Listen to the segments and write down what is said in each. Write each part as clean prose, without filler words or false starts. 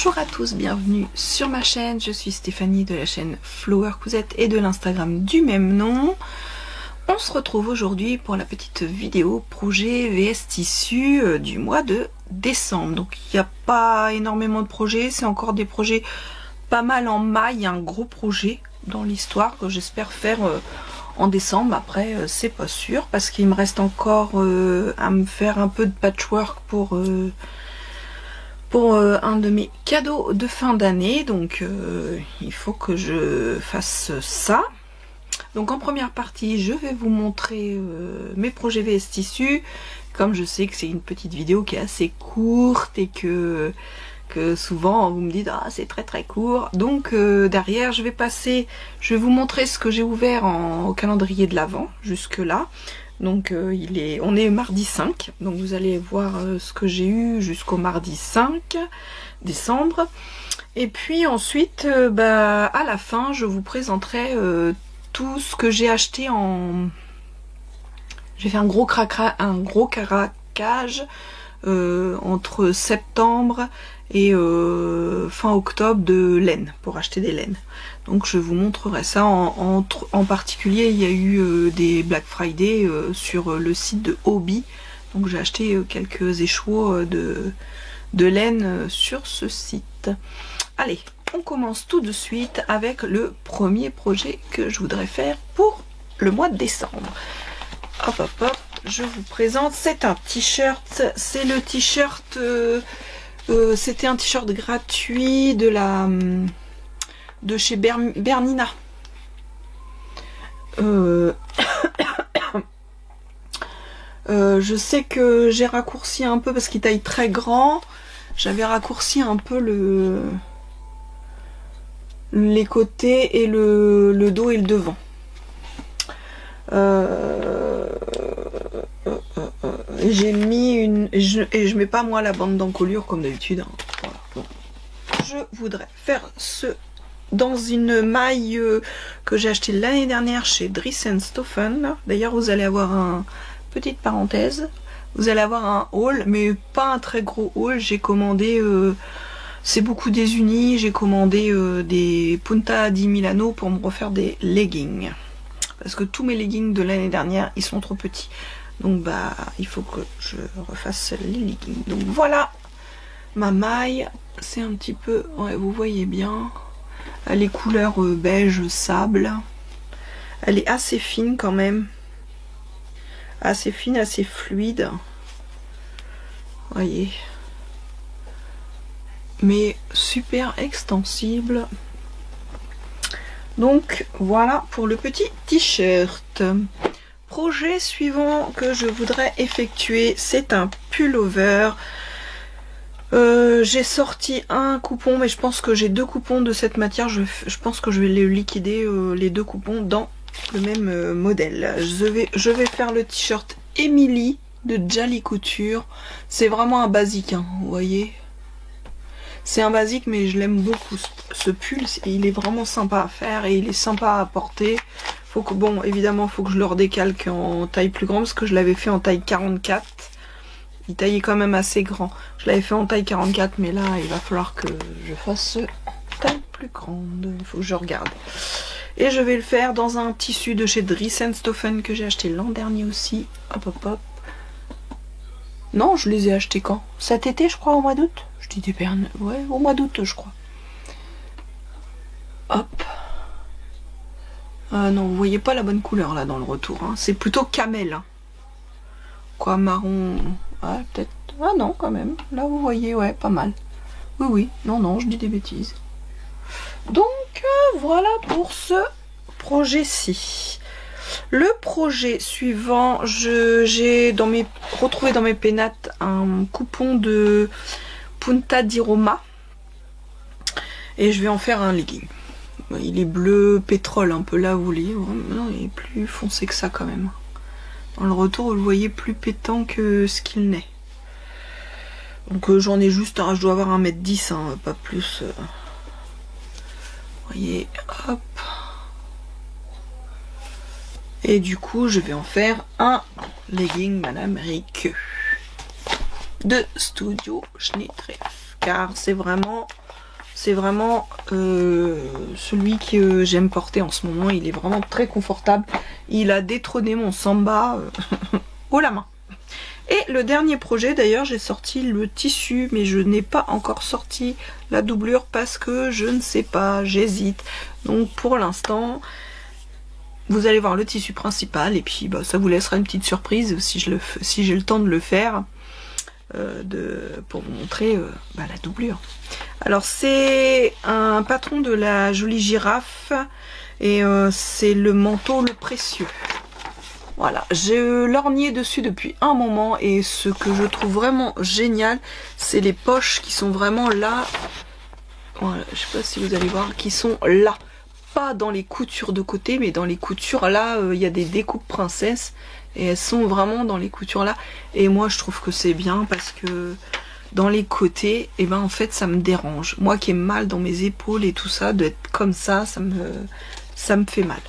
Bonjour à tous, bienvenue sur ma chaîne, je suis Stéphanie de la chaîne Flower Cousette et de l'Instagram du même nom. On se retrouve aujourd'hui pour la petite vidéo projet VS Tissu du mois de décembre. Donc il n'y a pas énormément de projets, c'est encore des projets pas mal en maille, un gros projet dans l'histoire que j'espère faire en décembre. Après c'est pas sûr parce qu'il me reste encore à me faire un peu de patchwork pour un de mes cadeaux de fin d'année, donc il faut que je fasse ça. Donc en première partie je vais vous montrer mes projets VS Tissu, comme je sais que c'est une petite vidéo qui est assez courte et que souvent vous me dites ah c'est très court, donc derrière je vais vous montrer ce que j'ai ouvert au calendrier de l'Avent jusque là. Donc on est mardi 5, donc vous allez voir ce que j'ai eu jusqu'au mardi 5 décembre. Et puis ensuite, à la fin, je vous présenterai tout ce que j'ai acheté J'ai fait un gros craquage entre septembre et fin octobre de laine, pour acheter des laines. Donc je vous montrerai ça. En particulier, il y a eu des Black Friday sur le site de Hobby. Donc j'ai acheté quelques échos de laine sur ce site. Allez, on commence tout de suite avec le premier projet que je voudrais faire pour le mois de décembre. Hop, je vous présente. C'est un t-shirt. C'est le t-shirt... c'était un t-shirt gratuit de chez Bernina. Je sais que j'ai raccourci un peu parce qu'il taille très grand. J'avais raccourci un peu les côtés et le dos et le devant. J'ai mis et je mets pas moi la bande d'encolure comme d'habitude. Hein. Voilà. Bon. Je voudrais faire ce dans une maille que j'ai acheté l'année dernière chez Dries & Stoffen. D'ailleurs vous allez avoir petite parenthèse, vous allez avoir un haul, mais pas un très gros haul. J'ai commandé, c'est beaucoup désunis, j'ai commandé des Punta di Milano pour me refaire des leggings. Parce que tous mes leggings de l'année dernière, ils sont trop petits. Donc il faut que je refasse les leggings. Donc voilà ma maille. C'est un petit peu, ouais, vous voyez bien, les couleurs beige sable. Elle est assez fine quand même. Assez fine, assez fluide. Voyez. Mais super extensible. Donc voilà pour le petit t-shirt. Projet suivant que je voudrais effectuer, c'est un pullover. J'ai sorti un coupon, mais je pense que j'ai deux coupons de cette matière. Je pense que je vais les liquider, les deux coupons, dans le même modèle. Je vais faire le t-shirt Emily de Jali Couture. C'est vraiment un basique, hein, vous voyez. C'est un basique, mais je l'aime beaucoup ce pull. Il est vraiment sympa à faire et il est sympa à porter. Faut que, bon, évidemment, faut que je le redécalque en taille plus grande parce que je l'avais fait en taille 44. Il taillait quand même assez grand. Je l'avais fait en taille 44, mais là, il va falloir que je fasse taille plus grande. Il faut que je regarde. Et je vais le faire dans un tissu de chez Dries & Stoffen que j'ai acheté l'an dernier aussi. Hop. Non, je les ai achetés quand? Cet été, je crois, au mois d'août. Je dis des pernes. Ouais, au mois d'août, je crois. Hop. Non, vous voyez pas la bonne couleur là dans le retour. Hein. C'est plutôt camel. Hein. Quoi, marron. Ouais, peut-être. Ah non, quand même. Là, vous voyez, ouais, pas mal. Oui. Non, je dis des bêtises. Donc, voilà pour ce projet-ci. Le projet suivant, j'ai retrouvé dans mes pénates un coupon de Punta di Roma. Et je vais en faire un legging. Il est bleu pétrole un peu là, vous voyez. Non, il est plus foncé que ça quand même. Dans le retour, vous le voyez plus pétant que ce qu'il n'est. Donc j'en ai juste, je dois avoir 1m10, hein, pas plus. Vous voyez, hop. Et du coup, je vais en faire un legging Madame Rique de Studio Schnittreff. Car c'est vraiment C'est vraiment celui que j'aime porter en ce moment. Il est vraiment très confortable. Il a détrôné mon Samba haut la main. Et le dernier projet, d'ailleurs, j'ai sorti le tissu, mais je n'ai pas encore sorti la doublure parce que je ne sais pas, j'hésite. Donc pour l'instant, vous allez voir le tissu principal et puis bah, ça vous laissera une petite surprise si j'ai le temps de le faire pour vous montrer bah, la doublure. Alors c'est un patron de la Jolie Girafe et c'est le manteau Le Précieux. Voilà, j'ai lorgné dessus depuis un moment et ce que je trouve vraiment génial, c'est les poches qui sont vraiment là. Voilà, je sais pas si vous allez voir, qui sont là. Pas dans les coutures de côté, mais dans les coutures là, il y a des découpes princesses et elles sont vraiment dans les coutures là. Et moi je trouve que c'est bien parce que dans les côtés, et ben en fait ça me dérange. Moi qui ai mal dans mes épaules et tout ça, d'être comme ça, ça me fait mal.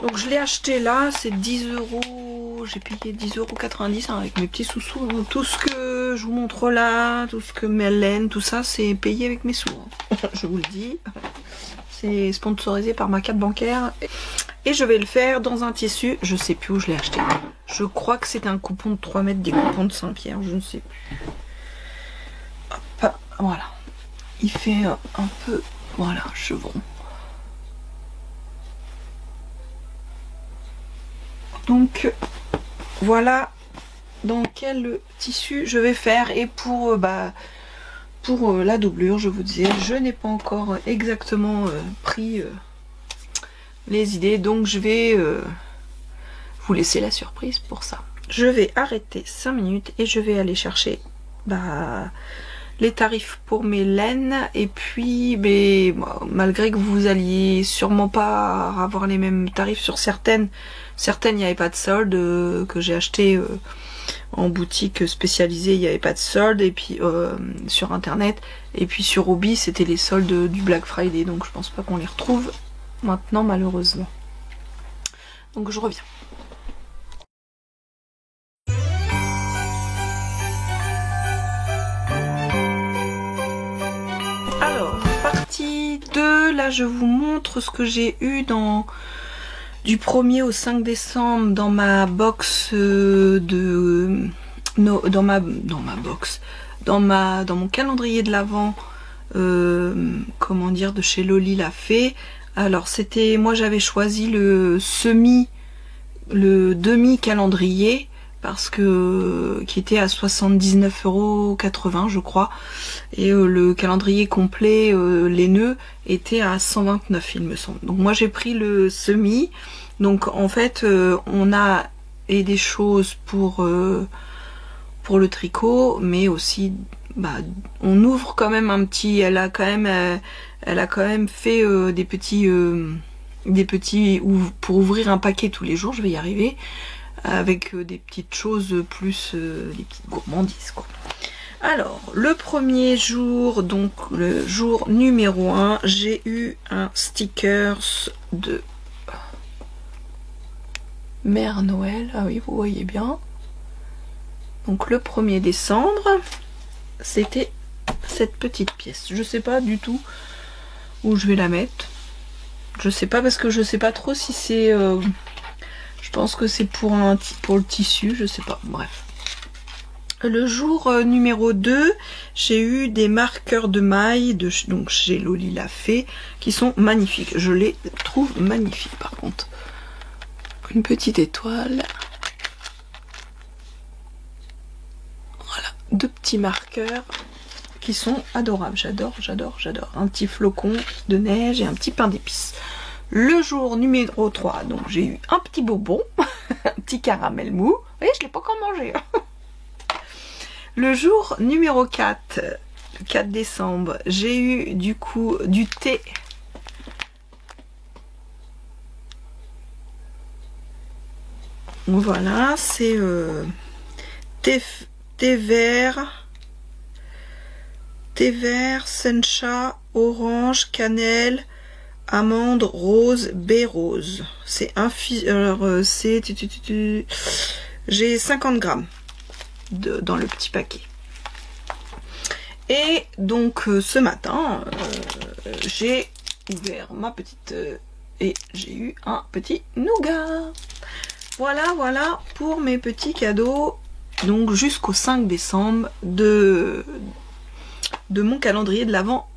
Donc je l'ai acheté là, c'est 10 €, j'ai payé 10,90 € hein, avec mes petits sous-sous. Tout ce que je vous montre là, tout ce que mes laines, tout ça, c'est payé avec mes sous. Hein. Je vous le dis, c'est sponsorisé par ma carte bancaire. Et je vais le faire dans un tissu, je sais plus où je l'ai acheté. Je crois que c'était un coupon de 3 mètres, des coupons de Saint-Pierre, je ne sais plus. Hop, voilà. Il fait un peu, voilà, chevron. Donc voilà dans quel tissu je vais faire. Et pour la doublure, je vous disais, je n'ai pas encore exactement pris les idées, donc je vais vous laisser la surprise pour ça. Je vais arrêter 5 minutes et je vais aller chercher les tarifs pour mes laines. Et puis malgré que vous alliez sûrement pas avoir les mêmes tarifs sur certaines il n'y avait pas de solde, que j'ai acheté en boutique spécialisée, il n'y avait pas de solde, et puis sur internet, et puis sur Obi c'était les soldes du Black Friday, donc je pense pas qu'on les retrouve maintenant malheureusement. Donc je reviens. Alors, partie 2, là je vous montre ce que j'ai eu du 1er au 5 décembre dans ma box dans mon calendrier de l'Avent, comment dire, de chez Loli l'a fait. Alors c'était, moi j'avais choisi le demi calendrier parce que qui était à 79,80 € je crois, et le calendrier complet, les nœuds étaient à 129 il me semble. Donc moi j'ai pris le semi. Donc en fait on a des choses pour le tricot, mais aussi on ouvre quand même un petit, elle a quand même fait des petits pour ouvrir un paquet tous les jours, je vais y arriver, avec des petites choses plus des petites gourmandises quoi. Alors le premier jour, donc le jour numéro 1, j'ai eu un stickers de Mère Noël, ah oui vous voyez bien. Donc le 1er décembre, c'était cette petite pièce. Je sais pas du tout où je vais la mettre. Je sais pas parce que je sais pas trop si c'est... je pense que c'est pour le tissu, je sais pas. Bref. Le jour numéro 2, j'ai eu des marqueurs de maille donc chez Loli l'a fait, qui sont magnifiques. Je les trouve magnifiques par contre. Une petite étoile. Voilà, 2 petits marqueurs qui sont adorables. J'adore, j'adore, j'adore. Un petit flocon de neige et un petit pain d'épices. Le jour numéro 3, donc j'ai eu un petit bonbon, un petit caramel mou. Vous voyez, je l'ai pas encore mangé. Le jour numéro 4, le 4 décembre, j'ai eu du coup du thé. Voilà, c'est thé vert, sencha, orange, cannelle, amande, rose, baie rose. C'est alors c'est j'ai 50 grammes dans le petit paquet. Et donc ce matin, j'ai ouvert ma petite... et j'ai eu un petit nougat. Voilà pour mes petits cadeaux. Donc jusqu'au 5 décembre de mon calendrier de l'Avent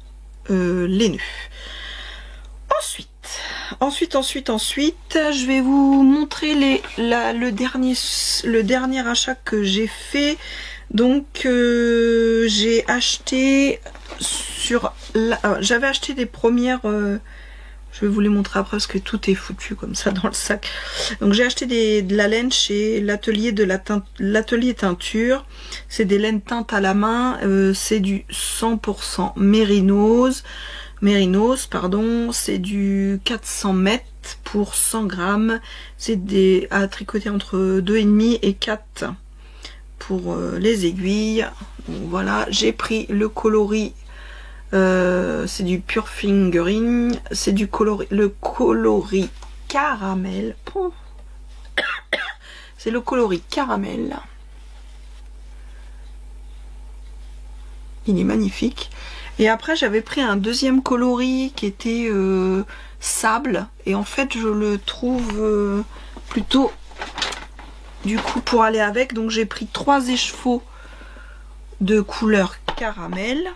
laineux. Ensuite, je vais vous montrer le dernier achat que j'ai fait. Donc j'ai acheté j'avais acheté des premières... je vais vous les montrer après parce que tout est foutu comme ça dans le sac. Donc j'ai acheté de la laine chez l'atelier teinture. C'est des laines teintes à la main. C'est du 100% mérinos, pardon. C'est du 400 mètres pour 100 grammes. C'est à tricoter entre 2,5 et 4 pour les aiguilles. Donc voilà, j'ai pris le coloris. C'est du pure fingering, c'est le coloris caramel. C'est le coloris caramel. Il est magnifique. Et après j'avais pris un deuxième coloris qui était sable. Et en fait je le trouve plutôt du coup pour aller avec. Donc j'ai pris 3 échevaux de couleur caramel.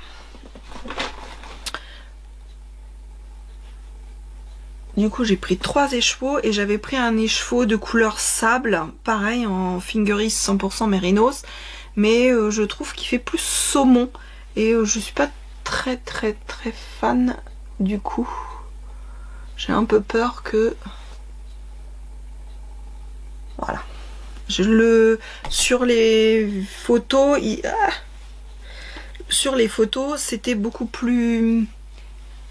Du coup j'ai pris 3 échevaux et j'avais pris un écheveau de couleur sable, pareil en fingeries 100% mérinos, mais je trouve qu'il fait plus saumon et je suis pas très fan du coup. J'ai un peu peur que... Voilà. Sur les photos, c'était beaucoup plus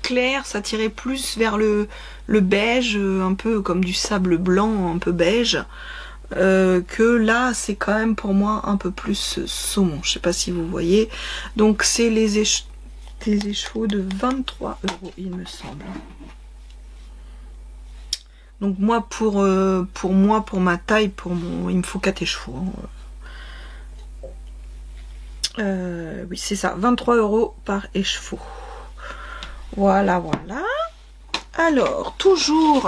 clair, ça tirait plus vers le beige, un peu comme du sable blanc, un peu beige, que là c'est quand même pour moi un peu plus saumon. Je sais pas si vous voyez. Donc c'est des échevaux de 23 € il me semble. Donc moi pour ma taille, il me faut 4 échevaux. Oui c'est ça, 23 € par écheveau. Voilà. Alors, toujours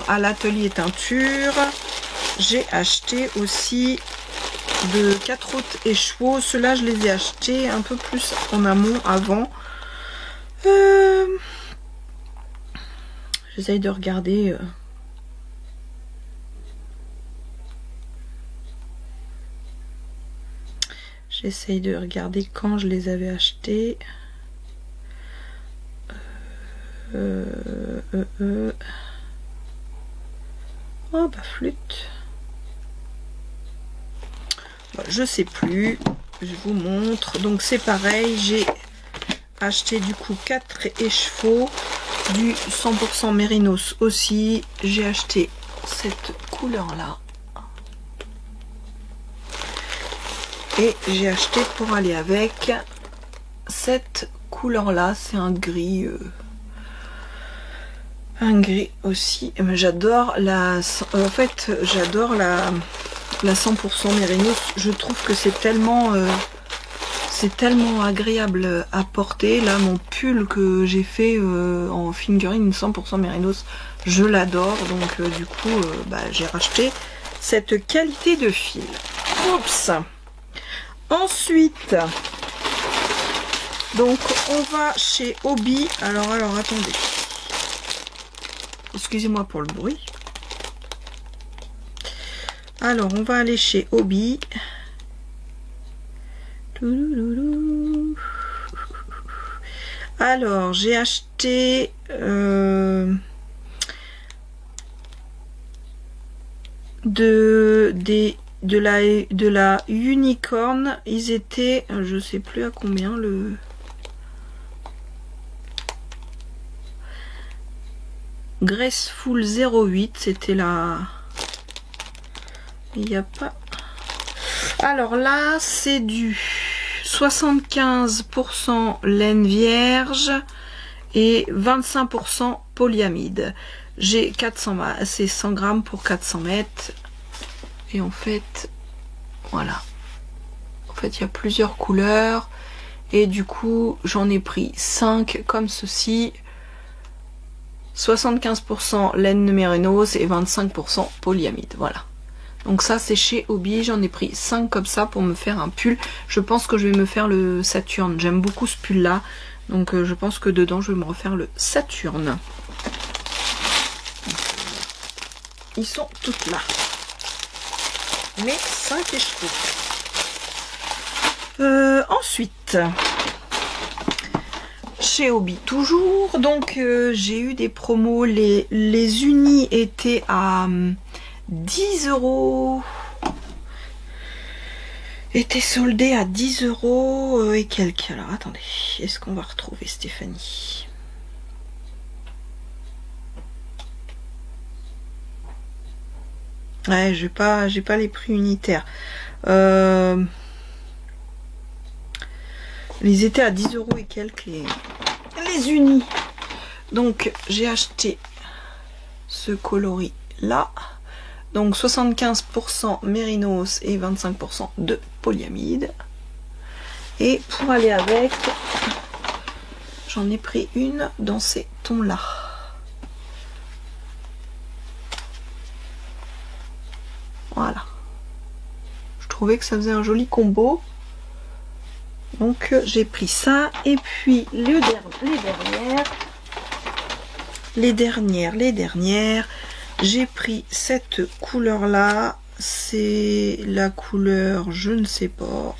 à l'atelier teinture, j'ai acheté aussi de 4 autres écheveaux. Ceux-là, je les ai achetés un peu plus en amont, avant. J'essaye de regarder... J'essaye de regarder quand je les avais achetés. Oh bah flûte. Bon, je sais plus. Je vous montre. Donc c'est pareil. J'ai acheté du coup 4 écheveaux. Du 100% mérinos aussi. J'ai acheté cette couleur là. Et j'ai acheté pour aller avec cette couleur là. C'est un gris. Un gris aussi. J'adore la... En fait, j'adore la 100% mérinos. Je trouve que c'est tellement agréable à porter. Là, mon pull que j'ai fait en fingering 100% mérinos, je l'adore. Donc, du coup, j'ai racheté cette qualité de fil. Oups. Ensuite, donc, on va chez Hobby. Alors, attendez. Excusez-moi pour le bruit. Alors, on va aller chez Hobby. Alors, j'ai acheté de la unicorn. Ils étaient, je sais plus à combien le... Graceful 08, c'était là. Il n'y a pas... Alors là, c'est du 75% laine vierge et 25% polyamide. J'ai 400, c'est 100 grammes pour 400 mètres. Et en fait, voilà. fait il y a plusieurs couleurs et du coup j'en ai pris 5 comme ceci. 75% laine de mérinos et 25% polyamide, voilà. Donc ça c'est chez Hobby, j'en ai pris 5 comme ça pour me faire un pull. Je pense que je vais me faire le Saturne, j'aime beaucoup ce pull là. Donc je pense que dedans je vais me refaire le Saturne. Ils sont toutes là. Mes 5 écheveaux. Ensuite, chez Hobby toujours, donc j'ai eu des promos, les unis étaient à 10 €, étaient soldés à 10 € et quelques. Alors attendez, est-ce qu'on va retrouver Stéphanie? Ouais, j'ai pas les prix unitaires. Ils étaient à 10 € et quelques les unis. Donc j'ai acheté ce coloris là. Donc 75% mérinos et 25% de polyamide. Et pour aller avec, j'en ai pris une dans ces tons là. Voilà. Je trouvais que ça faisait un joli combo. Donc j'ai pris ça. Et puis les dernières, j'ai pris cette couleur là. C'est la couleur, je ne sais pas,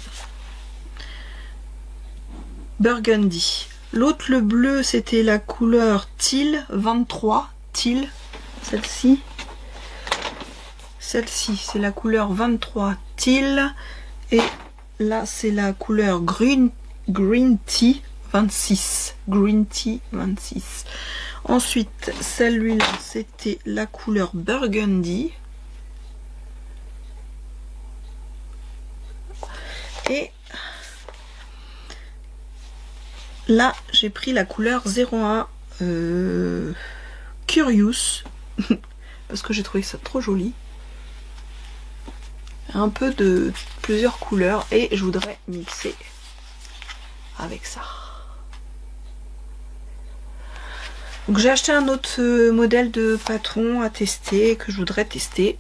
burgundy. L'autre, le bleu, c'était la couleur teal 23, teal, celle-ci. Celle-ci, c'est la couleur 23 teal. Et là, c'est la couleur green tea 26. Green tea 26. Ensuite, celui-là, c'était la couleur burgundy. Et là, j'ai pris la couleur 01 Curious. Parce que j'ai trouvé ça trop joli. Un peu de plusieurs couleurs et je voudrais mixer avec ça. Donc j'ai acheté un autre modèle de patron à tester, que je voudrais tester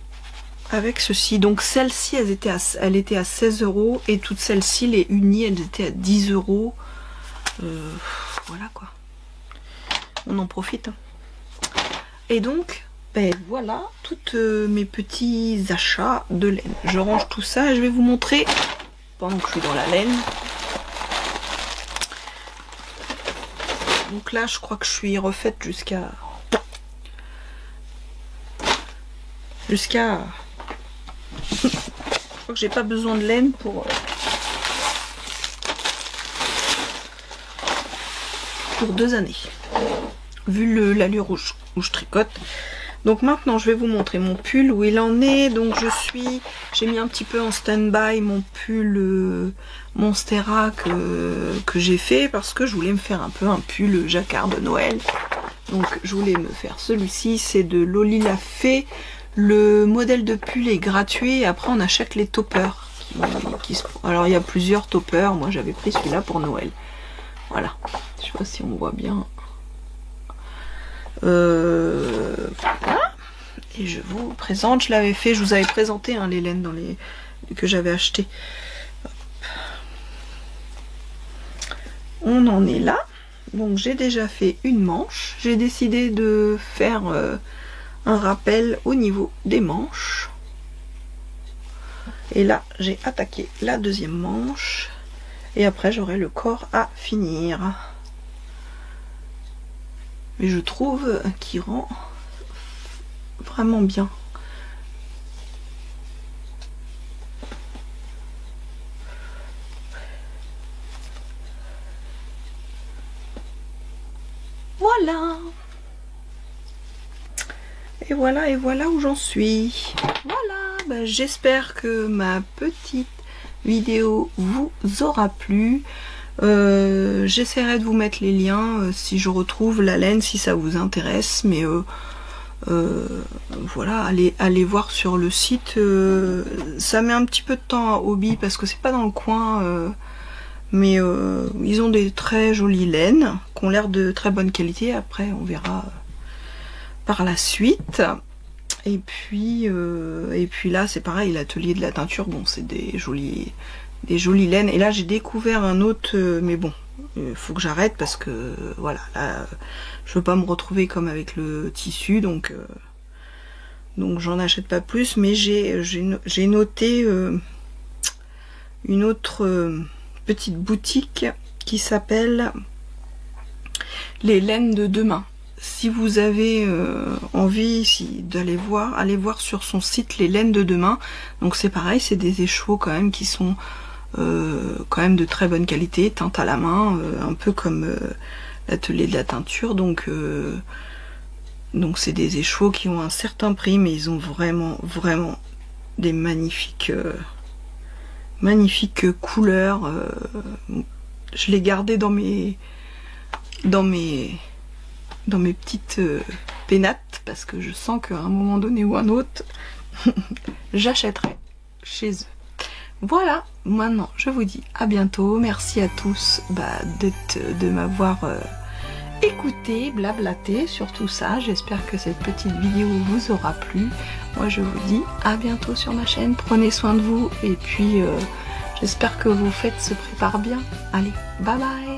avec ceci. Donc celle-ci elle était à 16 € et toutes celles-ci, les unies, elles étaient à 10 €. Voilà quoi. On en profite. Hein. Et donc ben voilà, toutes mes petits achats de laine. Je range tout ça et je vais vous montrer pendant que je suis dans la laine. Donc là, je crois que je suis refaite jusqu'à... Je crois que j'ai pas besoin de laine pour 2 années. Vu l'allure où je tricote. Donc maintenant je vais vous montrer mon pull où il en est. Donc j'ai mis un petit peu en stand-by mon pull Monstera que j'ai fait parce que je voulais me faire un peu un pull jacquard de Noël. Donc je voulais me faire celui-ci, c'est de Loli la Fée. Le modèle de pull est gratuit et après on achète les toppers. Alors il y a plusieurs toppers, moi j'avais pris celui-là pour Noël. Voilà, je sais pas si on voit bien. Voilà. Et je vous présente, je l'avais fait, je vous avais présenté hein, les laines que j'avais acheté. On en est là. Donc j'ai déjà fait une manche. J'ai décidé de faire un rappel au niveau des manches. Et là j'ai attaqué la deuxième manche. Et après j'aurai le corps à finir. Mais je trouve qu'il rend vraiment bien. Voilà. Et voilà où j'en suis. Voilà, ben, j'espère que ma petite vidéo vous aura plu. J'essaierai de vous mettre les liens si je retrouve la laine, si ça vous intéresse, mais Voilà, allez voir sur le site. Ça met un petit peu de temps à Hobby parce que c'est pas dans le coin, mais ils ont des très jolies laines qui ont l'air de très bonne qualité. Après, on verra par la suite. Et puis là, c'est pareil, l'atelier de la teinture. Bon, c'est des jolies laines. Et là, j'ai découvert un autre, mais bon, il faut que j'arrête parce que voilà, là, je veux pas me retrouver comme avec le tissu, donc j'en achète pas plus. Mais j'ai noté une autre petite boutique qui s'appelle Les laines de demain. Si vous avez envie d'aller voir, allez voir sur son site Les laines de demain. Donc c'est pareil, c'est des écheveaux quand même qui sont quand même de très bonne qualité, teintes à la main, un peu comme l'atelier de la teinture. Donc c'est des écheveaux qui ont un certain prix, mais ils ont vraiment des magnifiques couleurs. Je l'ai gardé dans mes petites pénates parce que je sens qu'à un moment donné ou un autre j'achèterai chez eux. Voilà, maintenant je vous dis à bientôt. Merci à tous de m'avoir écouté, blablaté sur tout ça. J'espère que cette petite vidéo vous aura plu. Moi je vous dis à bientôt sur ma chaîne. Prenez soin de vous et puis j'espère que vos fêtes se préparent bien. Allez, bye bye.